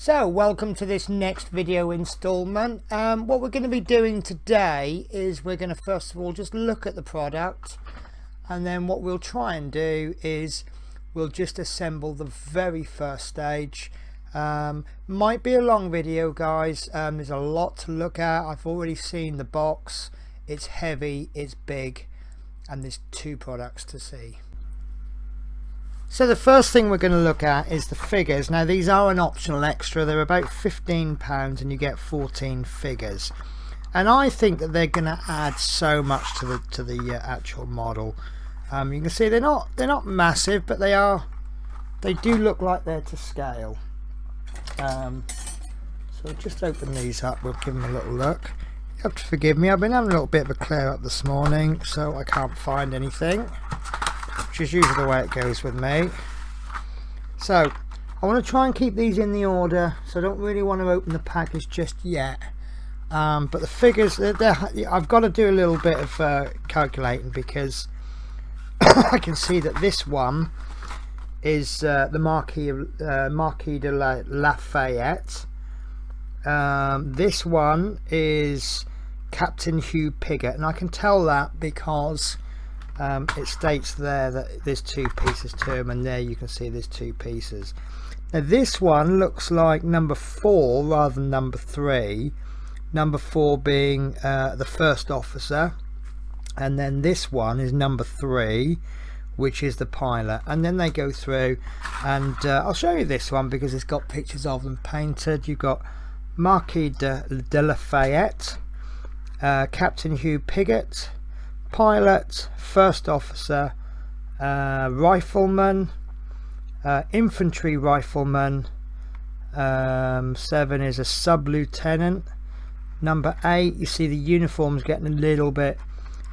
So welcome to this next video installment. What we're going to be doing today is we're going to first of all just look at the product, and then what we'll try and do is we'll just assemble the very first stage. Might be a long video, guys. There's a lot to look at. I've already seen the box. It's heavy, it's big, and there's two products to see. So the first thing we're going to look at is the figures. Now these are an optional extra. They're about £15 and you get 14 figures. And I think that they're going to add so much to the actual model. You can see they're not massive, but they do look like they're to scale. So just open these up. We'll give them a little look. You have to forgive me. I've been having a little bit of a clear up this morning, so I can't find anything, which is usually the way it goes with me. So I want to try and keep these in the order, so I don't really want to open the package just yet. But the figures, I've got to do a little bit of calculating, because I can see that this one is the Marquis de La Fayette. This one is Captain Hugh Piggott, and I can tell that because it states there that there's two pieces to them, and there you can see there's two pieces. Now this one looks like number 4 rather than number 3, number 4 being the first officer, and then this one is number 3, which is the pilot. And then they go through, and I'll show you this one because it's got pictures of them painted. You've got Marquis de La Fayette, Captain Hugh Piggott, pilot, first officer, rifleman, infantry rifleman, 7 is a sub-lieutenant, number 8, you see the uniforms getting a little bit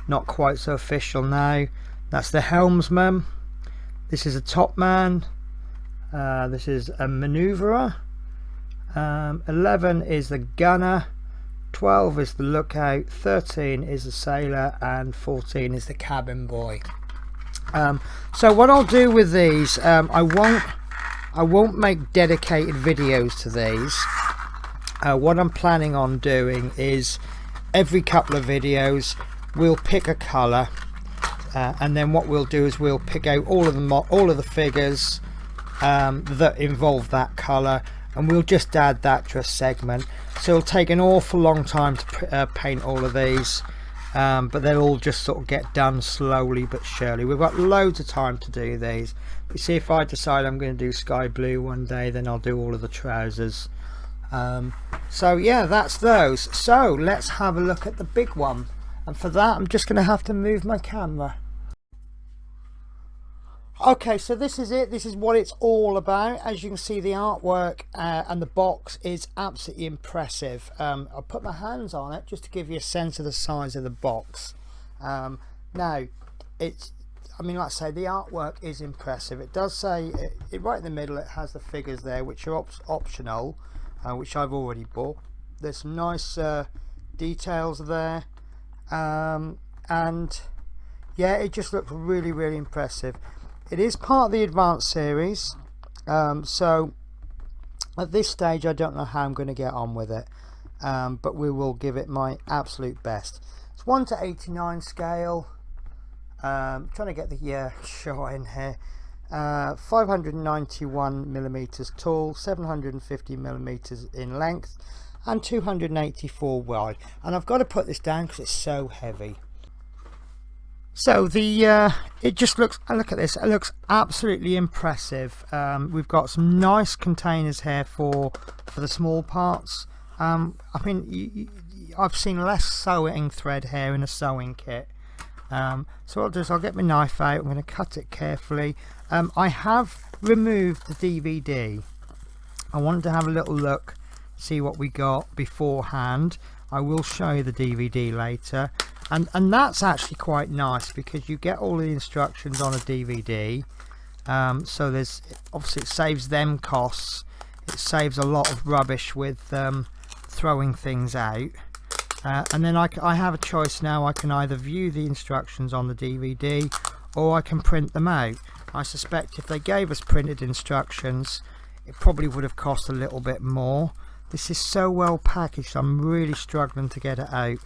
not quite so official now. That's the helmsman. This is a top man. This is a maneuverer. 11 is the gunner, 12 is the lookout, 13 is the sailor, and 14 is the cabin boy. So what I'll do with these, I won't make dedicated videos to these. What I'm planning on doing is every couple of videos we'll pick a colour, and then what we'll do is we'll pick out all of the figures that involve that colour, and we'll just add that to a segment. So it'll take an awful long time to paint all of these, but they'll all just sort of get done slowly but surely. We've got loads of time to do these. But you see, if I decide I'm going to do sky blue one day, then I'll do all of the trousers. So yeah, that's those. So let's have a look at the big one, and for that I'm just going to have to move my camera. Okay, so this is it. This is what it's all about. As you can see, the artwork and the box is absolutely impressive. I'll put my hands on it just to give you a sense of the size of the box. Now, I mean, like I say, the artwork is impressive. It does say, right in the middle, it has the figures there, which are optional, which I've already bought. There's some nice details there. And yeah, it just looks really, really impressive. It is part of the advanced series, so at this stage I don't know how I'm going to get on with it, but we will give it my absolute best. It's 1:89 scale. Trying to get the shot in here. 591 millimeters tall, 750 millimeters in length, and 284 wide. And I've got to put this down because it's so heavy. So it just looks, look at this, it looks absolutely impressive. We've got some nice containers here for the small parts. I mean, I've seen less sewing thread here in a sewing kit. So what I'll do is I'll get my knife out. I'm going to cut it carefully. I have removed the DVD. I wanted to have a little look, see what we got beforehand. I will show you the DVD later. And that's actually quite nice because you get all the instructions on a DVD. So there's, obviously it saves them costs. It saves a lot of rubbish with throwing things out. And then I have a choice now. I can either view the instructions on the DVD or I can print them out. I suspect if they gave us printed instructions, it probably would have cost a little bit more. This is so well packaged, I'm really struggling to get it out.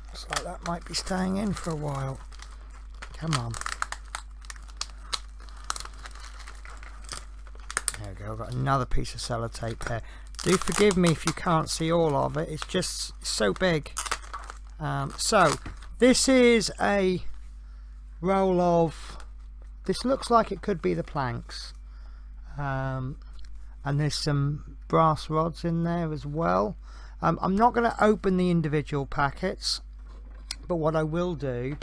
Looks like that might be staying in for a while. Come on. There we go, I've got another piece of sellotape there. Do forgive me if you can't see all of it, it's just so big. So this is a roll of, this looks like it could be the planks. And there's some brass rods in there as well. I'm not going to open the individual packets, but what I will do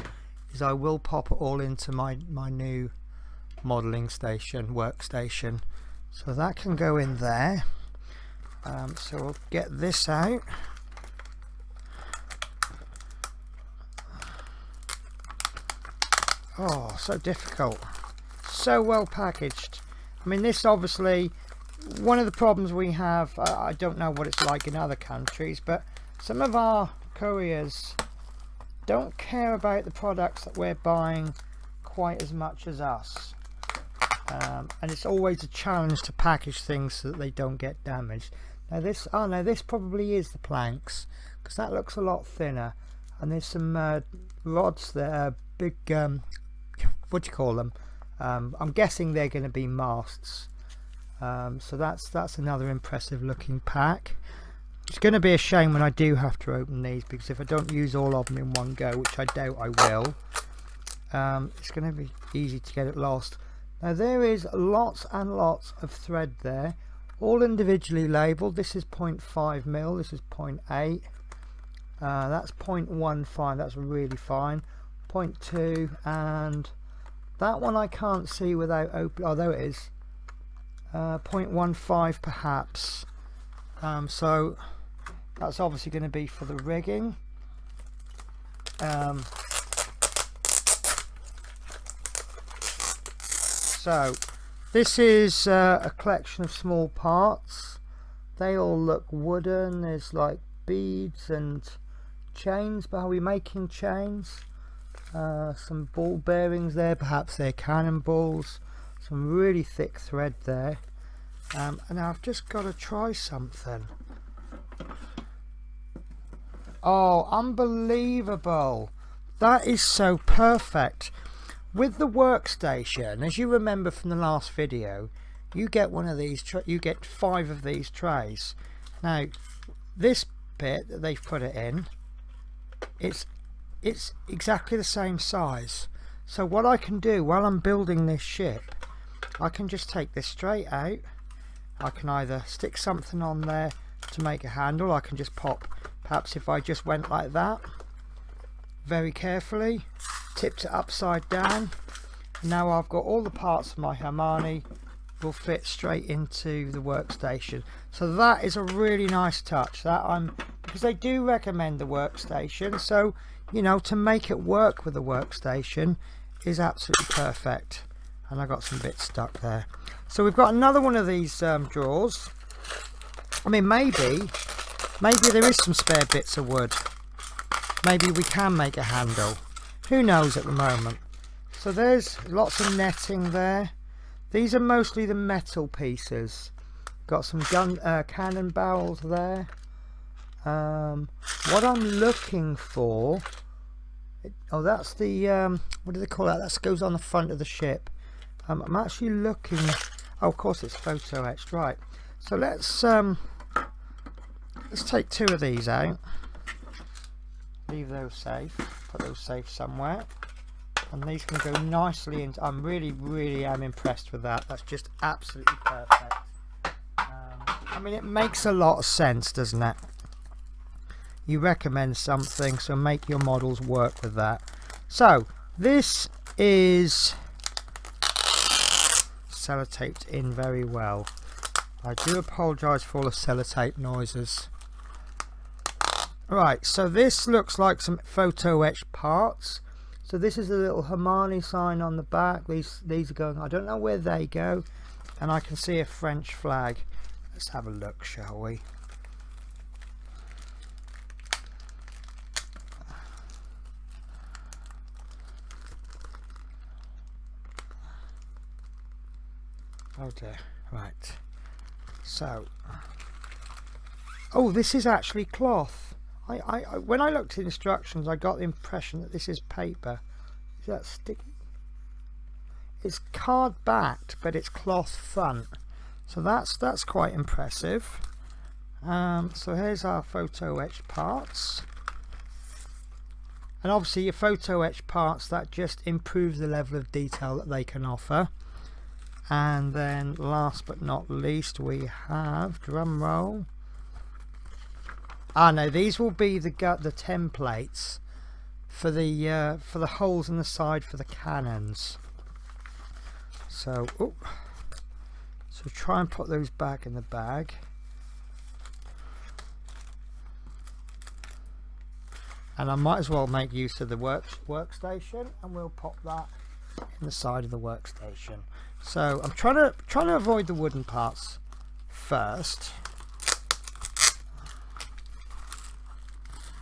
is I will pop it all into my new modelling station, workstation. So that can go in there. So we'll get this out. Oh, so difficult. So well packaged. I mean, this obviously, one of the problems we have, I don't know what it's like in other countries, but some of our couriers don't care about the products that we're buying quite as much as us. And it's always a challenge to package things so that they don't get damaged. Now this, oh no, this probably is the planks, because that looks a lot thinner. And there's some rods there, big, what do you call them? I'm guessing they're going to be masts. So that's another impressive looking pack. It's going to be a shame when I do have to open these, because if I don't use all of them in one go, which I doubt I will, it's going to be easy to get it lost. Now there is lots and lots of thread there, all individually labelled. This is 0.5mm, this is 0.8, that's 0.15, that's really fine, 0.2, and that one I can't see without opening. Oh, there it is. 0.15 perhaps. So that's obviously going to be for the rigging. So this is a collection of small parts. They all look wooden. There's like beads and chains, but are we making chains? Some ball bearings there, perhaps they're cannonballs. Some really thick thread there. And I've just got to try something. Oh, unbelievable. That is so perfect. With the workstation, as you remember from the last video, you get one of these, you get 5 of these trays. Now this bit that they've put it in, it's exactly the same size. So what I can do while I'm building this ship, I can just take this straight out. I can either stick something on there to make a handle. I can just pop, perhaps if I just went like that, very carefully, tipped it upside down. Now I've got all the parts of my Hermione will fit straight into the workstation. So that is a really nice touch. Because they do recommend the workstation, so you know, to make it work with the workstation is absolutely perfect. And I got some bits stuck there. So we've got another one of these drawers. I mean, maybe there is some spare bits of wood. Maybe we can make a handle. Who knows at the moment. So there's lots of netting there. These are mostly the metal pieces. Got some cannon barrels there. What I'm looking for, oh, that's the what do they call that? That goes on the front of the ship. I'm actually looking. Oh, of course it's photo etched, right? So let's take 2 of these out. Leave those safe. Put those safe somewhere, and these can go nicely into. I'm really am impressed with that. That's just absolutely perfect. I mean, it makes a lot of sense, doesn't it? You recommend something, so make your models work with that. So this is sellotaped in very well. I do apologise for all the sellotape noises. Right, so this looks like some photo etched parts. So this is a little Hermione sign on the back. These are going, I don't know where they go, and I can see a French flag. Let's have a look, shall we? Oh dear. Right. So. Oh, this is actually cloth. I when I looked at instructions, I got the impression that this is paper. Is that sticky? It's card backed, but it's cloth front. So that's quite impressive. So here's our photo etched parts. And obviously your photo etched parts, that just improves the level of detail that they can offer. And then last but not least, we have, drum roll. Ah no, these will be the templates for the holes in the side for the cannons. So, so try and put those back in the bag. And I might as well make use of the workstation, and we'll pop that in the side of the workstation. So I'm trying to avoid the wooden parts first,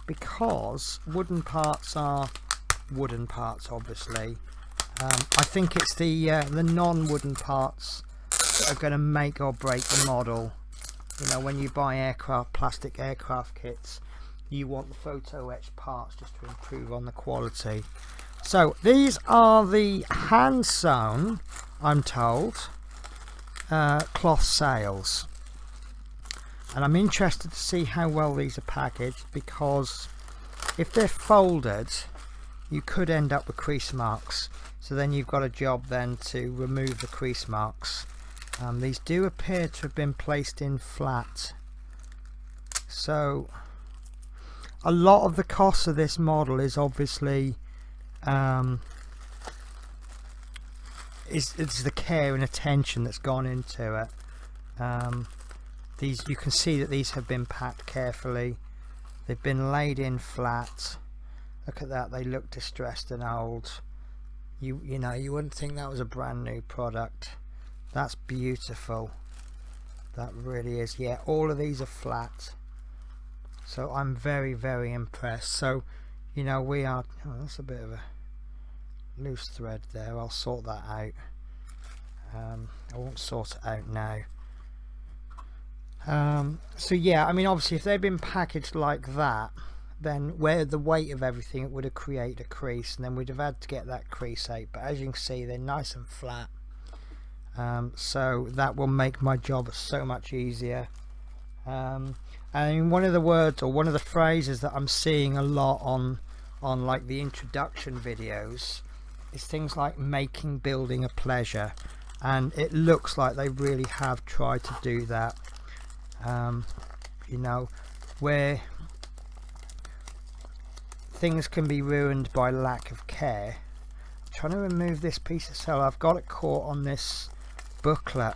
because wooden parts are wooden parts, obviously. I think it's the non-wooden parts that are going to make or break the model. You know, when you buy plastic aircraft kits, you want the photo etched parts just to improve on the quality. So these are the hand sewn, I'm told, cloth sails. And I'm interested to see how well these are packaged, because if they're folded, you could end up with crease marks. So then you've got a job then to remove the crease marks. These do appear to have been placed in flat. So a lot of the cost of this model is obviously it's the care and attention that's gone into it. These, you can see that these have been packed carefully. They've been laid in flat. Look at that, they look distressed and old. You know, you wouldn't think that was a brand new product. That's beautiful. That really is. Yeah, all of these are flat. So I'm very, very impressed. So, you know, we are, oh, that's a bit of a loose thread there. I'll sort that out. I won't sort it out now. So yeah, I mean, obviously if they'd been packaged like that, then where the weight of everything, it would have created a crease, and then we'd have had to get that crease out. But as you can see, they're nice and flat. So that will make my job so much easier. And one of the words, or one of the phrases that I'm seeing a lot on like the introduction videos, is things like making building a pleasure, and it looks like they really have tried to do that. You know, where things can be ruined by lack of care. I'm trying to remove this piece of cell. I've got it caught on this booklet.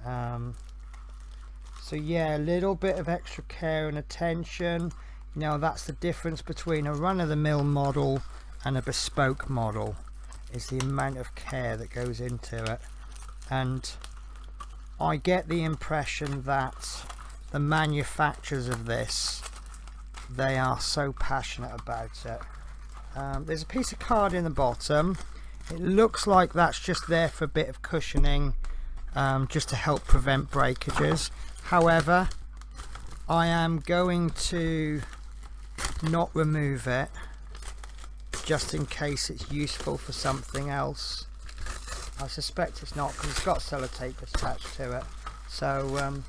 So yeah, a little bit of extra care and attention. You know, that's the difference between a run-of-the-mill model and a bespoke model, is the amount of care that goes into it. And I get the impression that the manufacturers of this, they are so passionate about it. There's a piece of card in the bottom. It looks like that's just there for a bit of cushioning, just to help prevent breakages. However, I am going to not remove it, just in case it's useful for something else. I suspect it's not, because it's got sellotape attached to it. So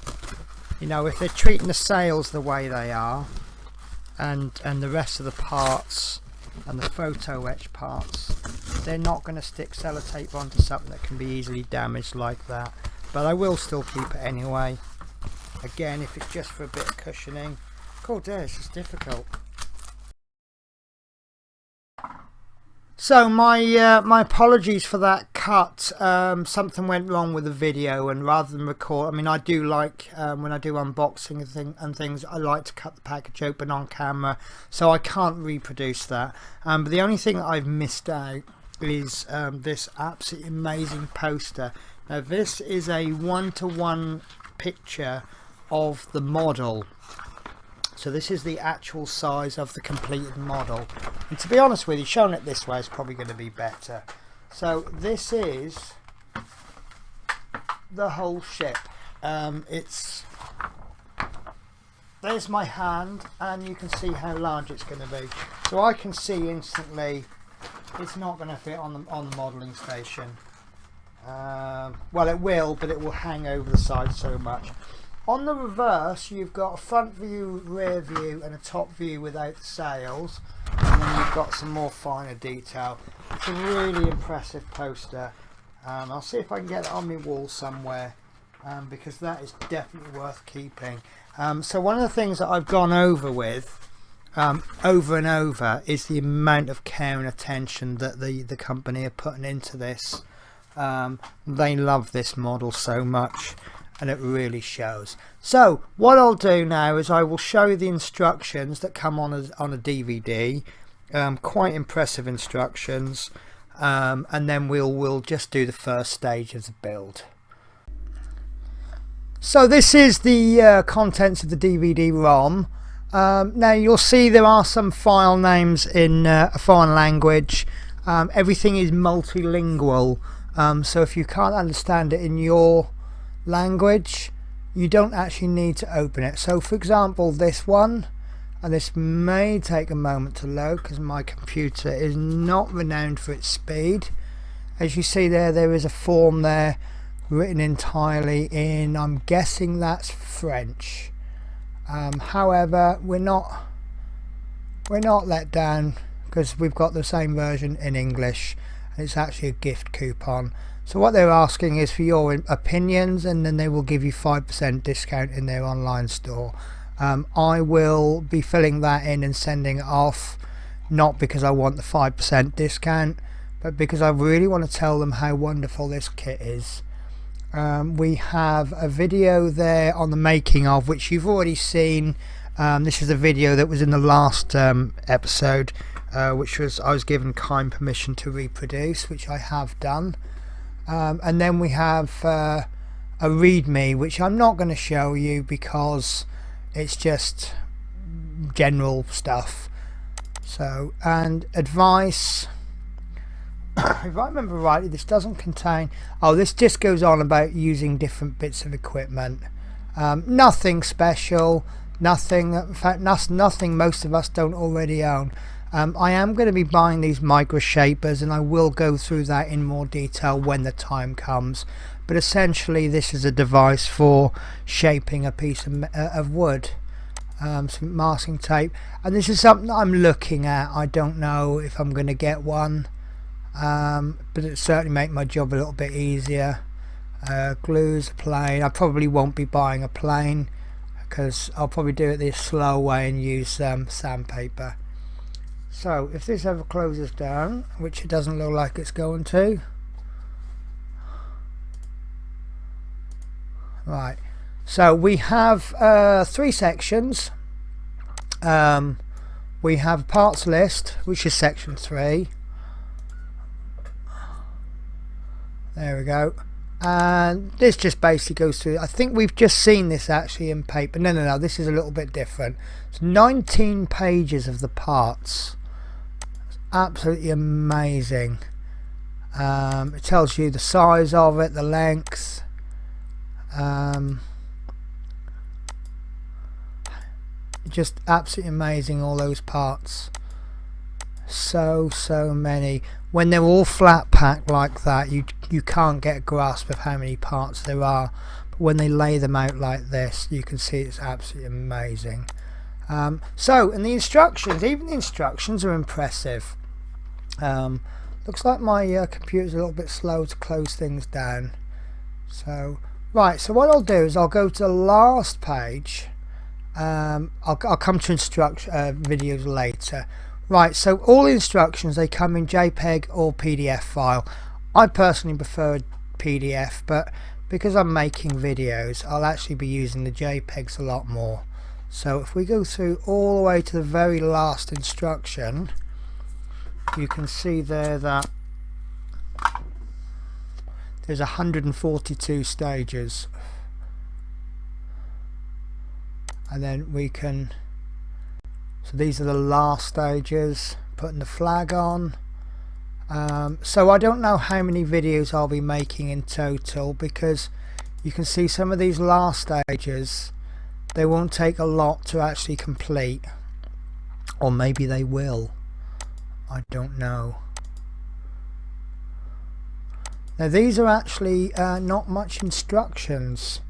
you know, if they're treating the sails the way they are, and the rest of the parts and the photo etch parts, they're not going to stick sellotape onto something that can be easily damaged like that. But I will still keep it anyway. Again, if it's just for a bit of cushioning. God, this is difficult. So my apologies for that cut. Something went wrong with the video, and rather than record, I mean, I do like when I do unboxing and things, I like to cut the package open on camera, so I can't reproduce that. But the only thing that I've missed out is this absolutely amazing poster. Now this is a 1-to-1 picture of the model. So this is the actual size of the completed model, and to be honest with you, showing it this way is probably going to be better. So this is the whole ship. There's my hand, and you can see how large it's going to be. So I can see instantly it's not going to fit on the modelling station. Well, it will, but it will hang over the side so much. On the reverse, you've got a front view, rear view, and a top view without the sails, and then you've got some more finer detail. It's a really impressive poster. I'll see if I can get it on my wall somewhere, because that is definitely worth keeping. So one of the things that I've gone over with over and over is the amount of care and attention that the company are putting into this. They love this model so much, and it really shows. So what I'll do now is I will show you the instructions that come on a DVD. Quite impressive instructions, and then we'll just do the first stage of the build. So this is the contents of the DVD-ROM. Now you'll see there are some file names in a foreign language. Everything is multilingual, so if you can't understand it in your language, you don't actually need to open it. So for example, this one, and this may take a moment to load because my computer is not renowned for its speed. As you see there is a form there written entirely in, I'm guessing that's French. However, we're not let down because we've got the same version in English, and it's actually a gift coupon. So what they're asking is for your opinions, and then they will give you 5% discount in their online store. I will be filling that in and sending it off, not because I want the 5% discount, but because I really want to tell them how wonderful this kit is. We have a video there on the making of, which you've already seen. This is a video that was in the last episode, which I was given kind permission to reproduce, which I have done. And then we have a readme, which I'm not going to show you because it's just general stuff. So, and advice, if I remember rightly, this doesn't contain, this just goes on about using different bits of equipment. Nothing special, nothing, in fact nothing most of us don't already own. I am going to be buying these micro shapers, and I will go through that in more detail when the time comes. But essentially this is a device for shaping a piece of wood. Some masking tape, and this is something that I'm looking at. I don't know if I'm going to get one, but it certainly make my job a little bit easier. Glues a plane. I probably won't be buying a plane because I'll probably do it the slow way and use sandpaper. So if this ever closes down, which it doesn't look like it's going to, right, so we have 3 sections. We have parts list, which is section 3. There we go. And this just basically goes through, I think we've just seen this actually in paper. No, this is a little bit different. It's 19 pages of the parts. It's absolutely amazing. It tells you the size of it, the length. Just absolutely amazing, all those parts. So many. When they're all flat packed like that, you can't get a grasp of how many parts there are, but when they lay them out like this, you can see it's absolutely amazing. So, and the instructions, even the instructions are impressive. Looks like my computer's a little bit slow to close things down. So right, so what I'll do is I'll go to the last page. I'll come to videos later. Right, so all the instructions, they come in JPEG or PDF file. I personally prefer PDF, but because I'm making videos, I'll actually be using the JPEGs a lot more. So if we go through all the way to the very last instruction, you can see there that there's 142 stages. And then we can, so these are the last stages, putting the flag on. So I don't know how many videos I'll be making in total, because you can see some of these last stages, they won't take a lot to actually complete, or maybe they will, I don't know. Now these are actually not much instructions.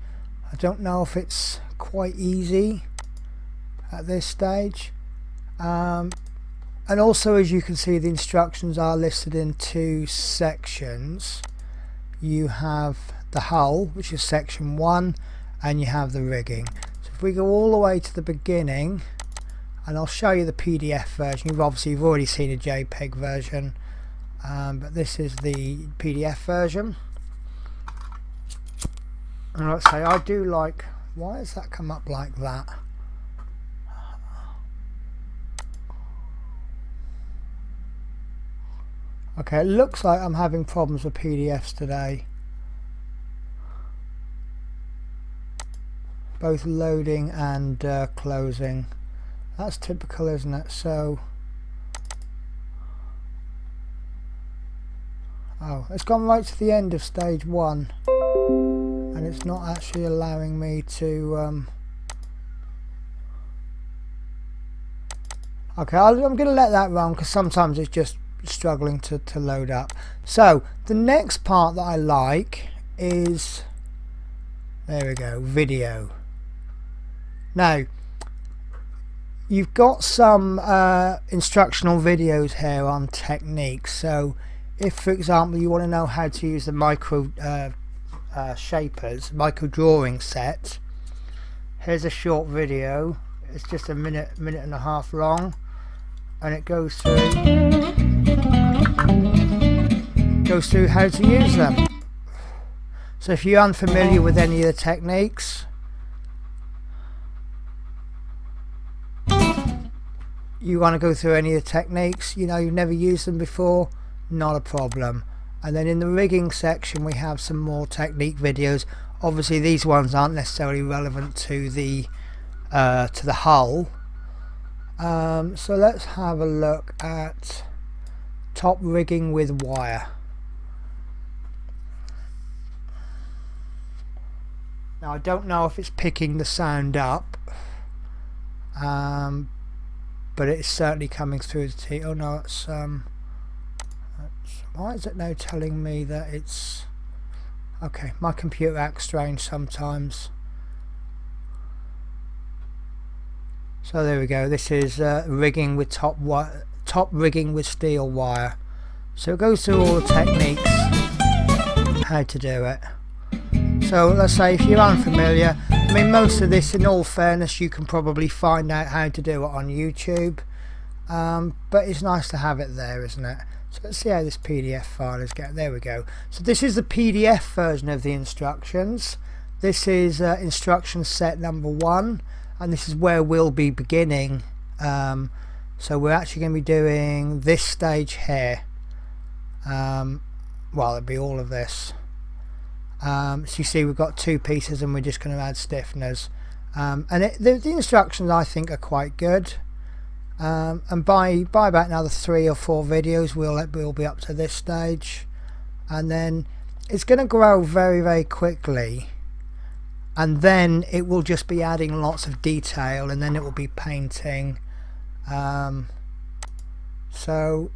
I don't know if it's quite easy at this stage, and also, as you can see, the instructions are listed in 2 sections. You have the hull, which is section 1, and you have the rigging. So if we go all the way to the beginning, and I'll show you the PDF version. You've already seen a JPEG version, but this is the PDF version. And let's say I do like, why has that come up like that? Okay, it looks like I'm having problems with PDFs today, both loading and closing. That's typical, isn't it? So, oh, it's gone right to the end of stage 1, and it's not actually allowing me to okay, I'm going to let that run because sometimes it's just struggling to load up. So the next part that I like is, there we go, video. Now you've got some instructional videos here on techniques. So if, for example, you want to know how to use the micro shapers, micro drawing set, here's a short video. It's just a minute and a half long, and it goes through how to use them. So if you're unfamiliar with any of the techniques, you want to go through any of the techniques, you know, you've never used them before, not a problem. And then in the rigging section we have some more technique videos. Obviously these ones aren't necessarily relevant to the hull. So let's have a look at top rigging with wire. Now I don't know if it's picking the sound up, but it's certainly coming through the T. Oh no, it's why is it now telling me that it's okay? My computer acts strange sometimes. So there we go. This is rigging with top rigging with steel wire. So it goes through all the techniques, how to do it. So let's say if you're unfamiliar, I mean most of this, in all fairness, you can probably find out how to do it on YouTube, but it's nice to have it there, isn't it? So let's see how this PDF file is getting. There we go. So this is the PDF version of the instructions. This is instruction set number 1, and this is where we'll be beginning. So we're actually going to be doing this stage here. Well, it'll be all of this. So you see we've got 2 pieces and we're just going to add stiffeners, and the instructions I think are quite good, and by about another 3 or 4 videos we'll be up to this stage, and then it's going to grow very, very quickly, and then it will just be adding lots of detail, and then it will be painting. So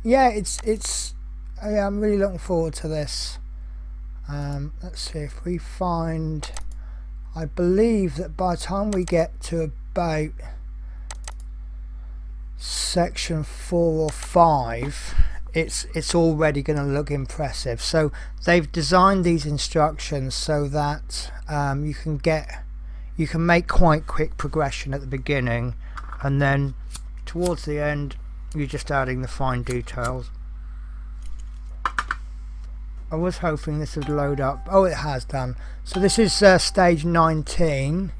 yeah, I'm really looking forward to this. Let's see if we find, I believe that by the time we get to about section 4 or 5, it's already going to look impressive. So they've designed these instructions so that you can make quite quick progression at the beginning, and then towards the end you're just adding the fine details. I was hoping this would load up. Oh, it has done. So this is stage 19.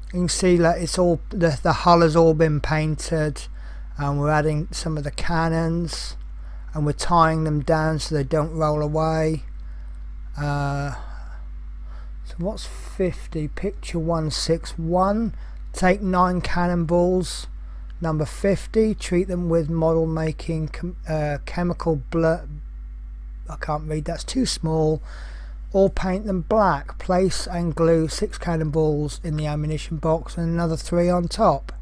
You can see that it's all the hull has all been painted, and we're adding some of the cannons, and we're tying them down so they don't roll away. So what's 50? Picture 161. Take 9 cannonballs. Number 50. Treat them with model making chemical blood. I can't read, that's too small. or paint them black. Place and glue 6 cannonballs in the ammunition box and another 3 on top.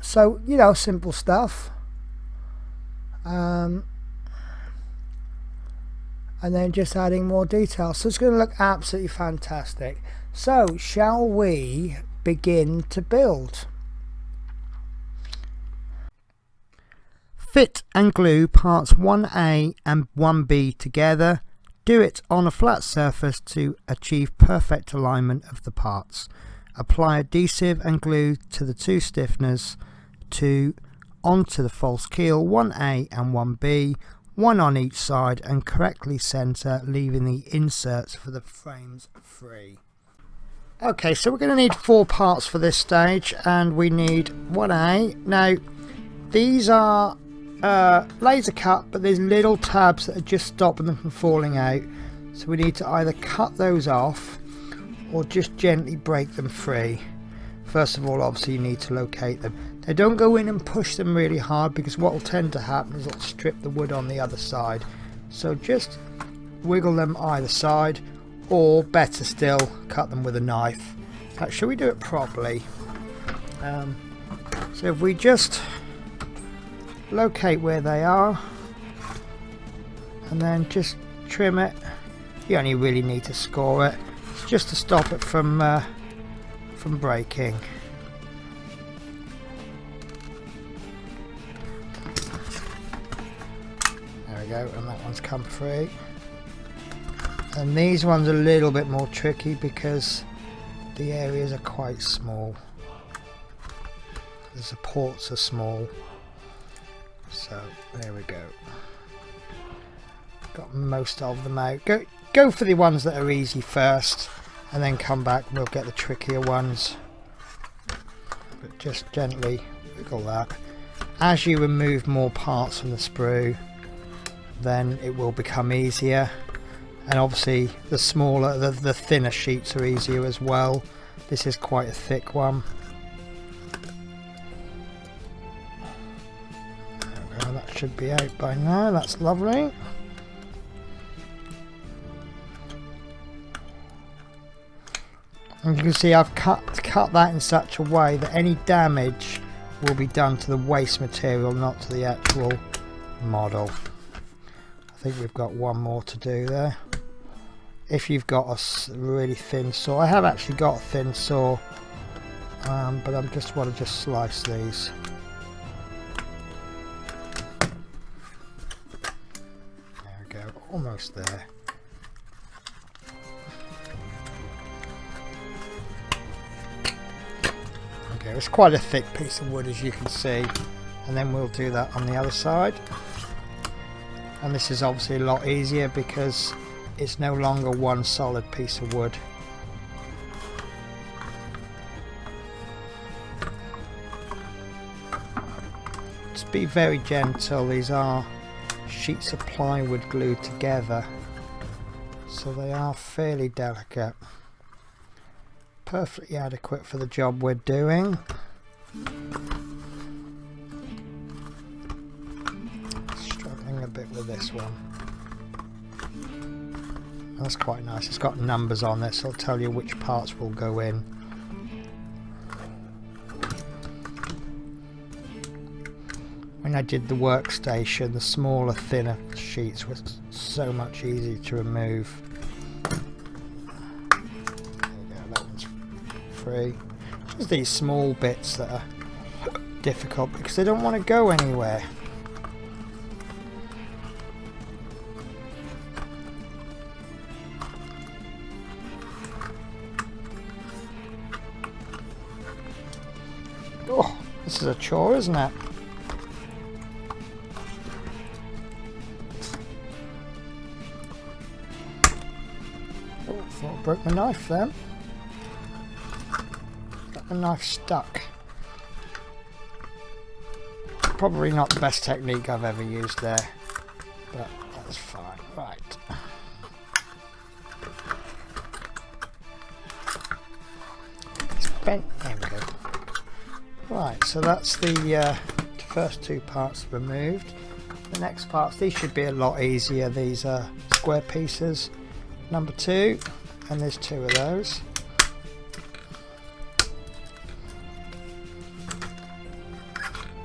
So, you know, simple stuff. And then just adding more details. So it's going to look absolutely fantastic. So shall we begin to build? Fit and glue parts 1A and 1B together. Do it on a flat surface to achieve perfect alignment of the parts. Apply adhesive and glue to the 2 stiffeners onto the false keel 1A and 1B, 1 on each side, and correctly center, leaving the inserts for the frames free. Okay, so we're going to need 4 parts for this stage, and we need 1A. Now these are laser cut, but there's little tabs that are just stopping them from falling out, so we need to either cut those off or just gently break them free. First of all, obviously you need to locate them. Now don't go in and push them really hard, because what will tend to happen is it'll strip the wood on the other side. So just wiggle them either side, or better still, cut them with a knife. In fact, shall we do it properly? So if we just locate where they are and then just trim it. You only really need to score it. It's just to stop it from breaking. There we go, and that one's come free. And these ones are a little bit more tricky because the areas are quite small. The supports are small. So there we go. Got most of them out. Go for the ones that are easy first, and then come back and we'll get the trickier ones. But just gently wiggle that. As you remove more parts from the sprue, then it will become easier. And obviously the smaller, the thinner sheets are easier as well. This is quite a thick one. That should be out by now. That's lovely. And you can see I've cut that in such a way that any damage will be done to the waste material, not to the actual model. I think we've got one more to do there. If you've got a really thin saw, I have actually got a thin saw, but I just want to slice these. Almost there. Okay, it's quite a thick piece of wood, as you can see, and then we'll do that on the other side. And this is obviously a lot easier because it's no longer one solid piece of wood. Just be very gentle. These are sheets of plywood glued together, so they are fairly delicate. Perfectly adequate for the job we're doing. Struggling a bit with this one. That's quite nice. It's got numbers on this, so it'll tell you which parts will go in. When I did the workstation, the smaller, thinner sheets were so much easier to remove. There you go, that one's free. Just these small bits that are difficult because they don't want to go anywhere. Oh, this is a chore, isn't it? Broke my knife then. Got the knife stuck. Probably not the best technique I've ever used there, but that's fine. Right. It's bent. There we go. Right, so that's the first 2 parts removed. The next parts, these should be a lot easier. These are square pieces. number 2, and there's 2 of those.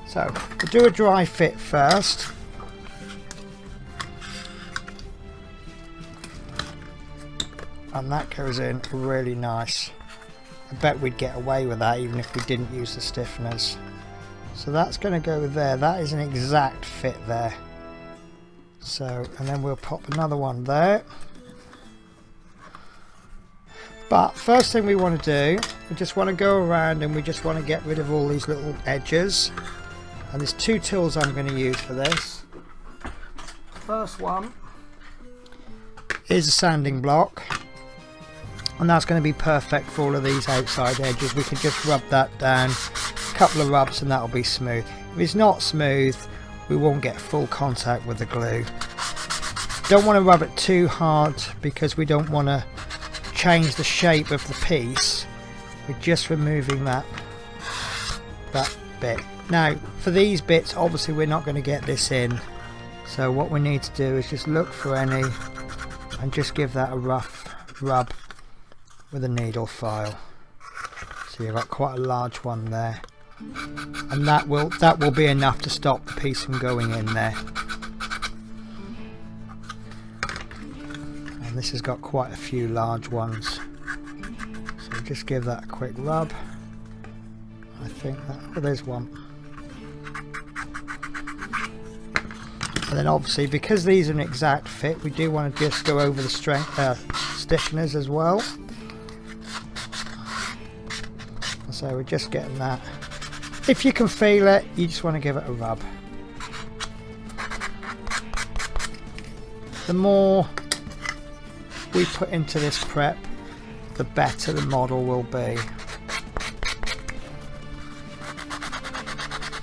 So we'll do a dry fit first. And that goes in really nice. I bet we'd get away with that even if we didn't use the stiffeners. So that's going to go there. That is an exact fit there. So, and then we'll pop another one there. But first thing we want to do, we just want to go around and we just want to get rid of all these little edges. And there's 2 tools I'm going to use for this. First one is a sanding block. And that's going to be perfect for all of these outside edges. We can just rub that down, a couple of rubs, and that'll be smooth. If it's not smooth, we won't get full contact with the glue. Don't want to rub it too hard because we don't want to change the shape of the piece. We're just removing that bit. Now for these bits, obviously we're not going to get this in, so what we need to do is just look for any and just give that a rough rub with a needle file. So you've got quite a large one there, and that will be enough to stop the piece from going in there. And this has got quite a few large ones, so just give that a quick rub. I think that, oh, there's one. And then obviously, because these are an exact fit, we do want to just go over the stiffeners as well. So we're just getting that. If you can feel it, you just want to give it a rub. The more we put into this prep, the better the model will be.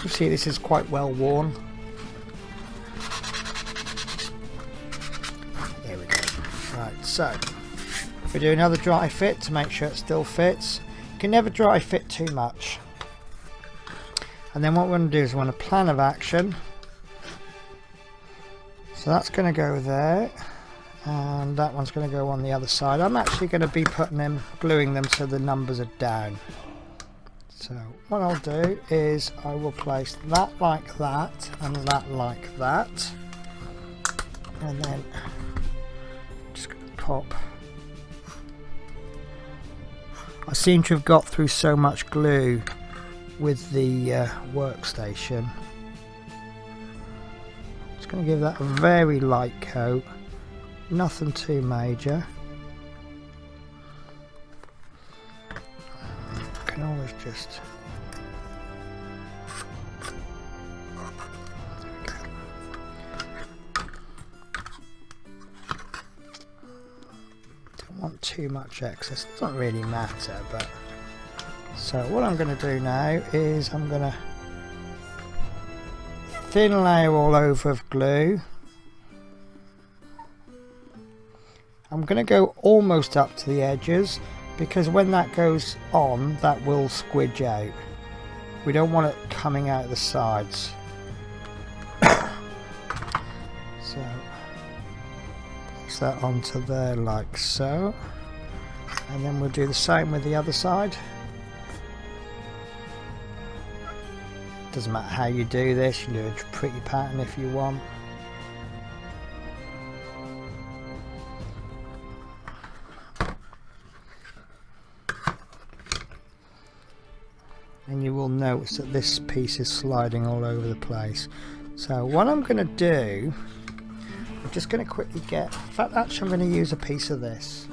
You see, this is quite well worn. There we go. Right, so we do another dry fit to make sure it still fits. You can never dry fit too much. And then what we're going to do is we want a plan of action. So that's going to go there, and that one's going to go on the other side. I'm actually going to be gluing them so the numbers are down. So what I'll do is I will place that like that and that like that, and then just going to pop. I seem to have got through so much glue with the workstation. Just going to give that a very light coat, nothing too major. I can always just want too much excess. It doesn't really matter, but so what I'm going to do now is I'm going to thin layer all over of glue. I'm going to go almost up to the edges because when that goes on, that will squidge out. We don't want it coming out the sides. So that onto there like so, and then we'll do the same with the other side. Doesn't matter how you do this, you can do a pretty pattern if you want. And you will notice that this piece is sliding all over the place. So what I'm going to do, I'm just going to quickly get, in fact actually I'm going to use a piece of this.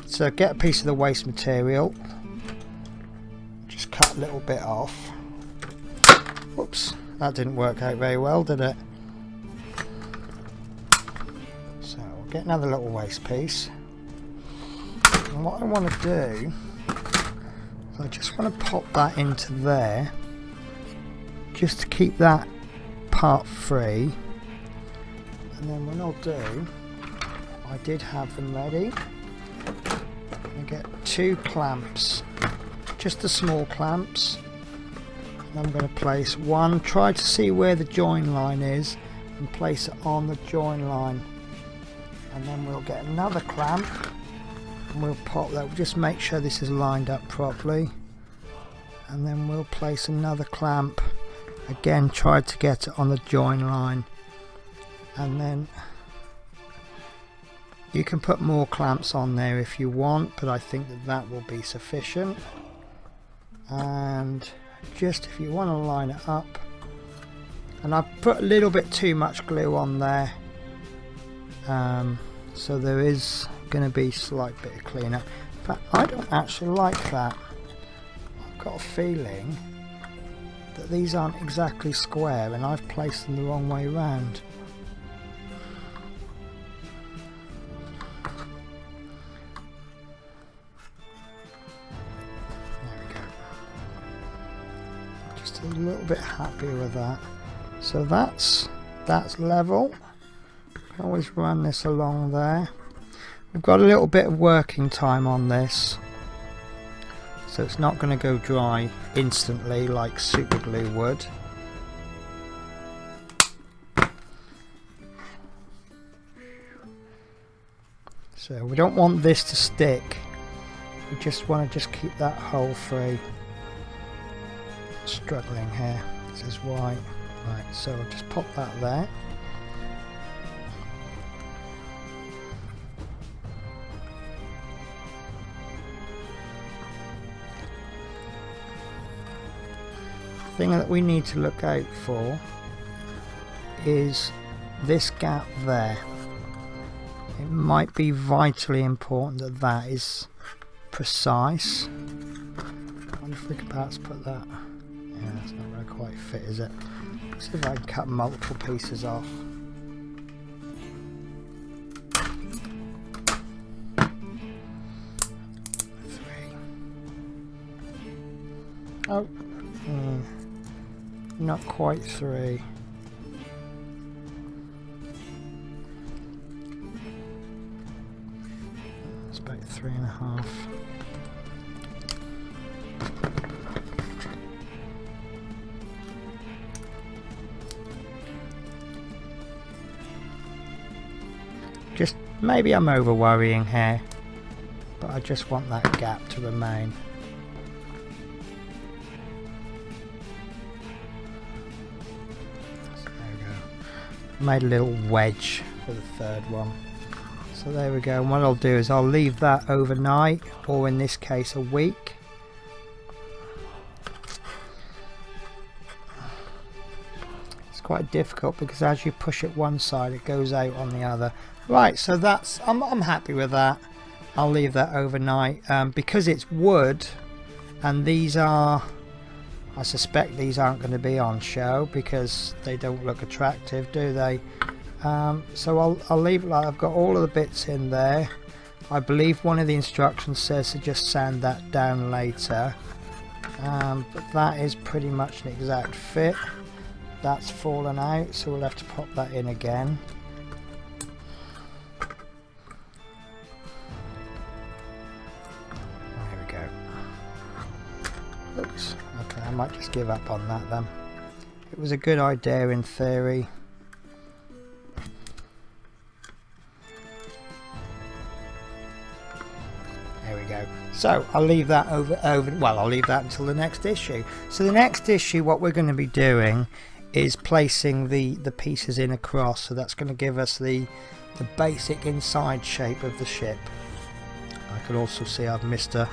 So get a piece of the waste material, just cut a little bit off. Whoops, that didn't work out very well, did it? So we'll get another little waste piece. And what I want to do, is I just want to pop that into there, just to keep that part free. And then what I'll do, I did have them ready. I get 2 clamps, just the small clamps. And I'm going to place one, try to see where the join line is, and place it on the join line. and then we'll get another clamp and we'll pop that. We'll just make sure this is lined up properly, and then we'll place another clamp. Again, try to get it on the join line, and then you can put more clamps on there if you want, but I think that that will be sufficient. And just if you want to line it up, and I've put a little bit too much glue on there, so there is going to be a slight bit of cleanup. In fact, I don't actually like that. I've got a feeling that these aren't exactly square and I've placed them the wrong way around. A little bit happier with that. So that's level. Can always run this along there. We've got a little bit of working time on this, so it's not going to go dry instantly like super glue would. So we don't want this to stick. We just want to keep that hole free. Struggling here. This is why. Right, so I'll just pop that there. The thing that we need to look out for is this gap there. It might be vitally important that that is precise. I wonder if we could perhaps put that. Yeah, that's not going to quite fit, is it? Let's see if I can cut multiple pieces off. Three. Oh, not quite three. It's about 3.5. Just maybe I'm over worrying here, but I just want that gap to remain. So there we go. Made a little wedge for the third one. So there we go. And what I'll do is I'll leave that overnight, or in this case a week. It's quite difficult because as you push it one side, it goes out on the other. Right, so that's I'm happy with that. I'll leave that overnight because it's wood, and these are, I suspect these aren't going to be on show because they don't look attractive, do they? So I'll leave it like I've got all of the bits in there. I believe one of the instructions says to just sand that down later, but that is pretty much an exact fit. That's fallen out, so we'll have to pop that in again. Oops, okay, I might just give up on that then. It was a good idea in theory. There we go. So I'll leave that I'll leave that until the next issue. So the next issue, what we're going to be doing is placing the pieces in across. So that's going to give us the basic inside shape of the ship. I can also see I've missed a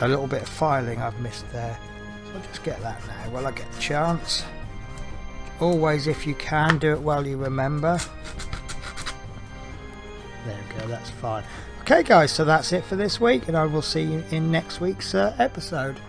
little bit of filing I've missed there, so I'll just get that now while I get the chance. Always, if you can, do it while you remember. There we go, that's fine. Okay guys, so that's it for this week, and I will see you in next week's episode.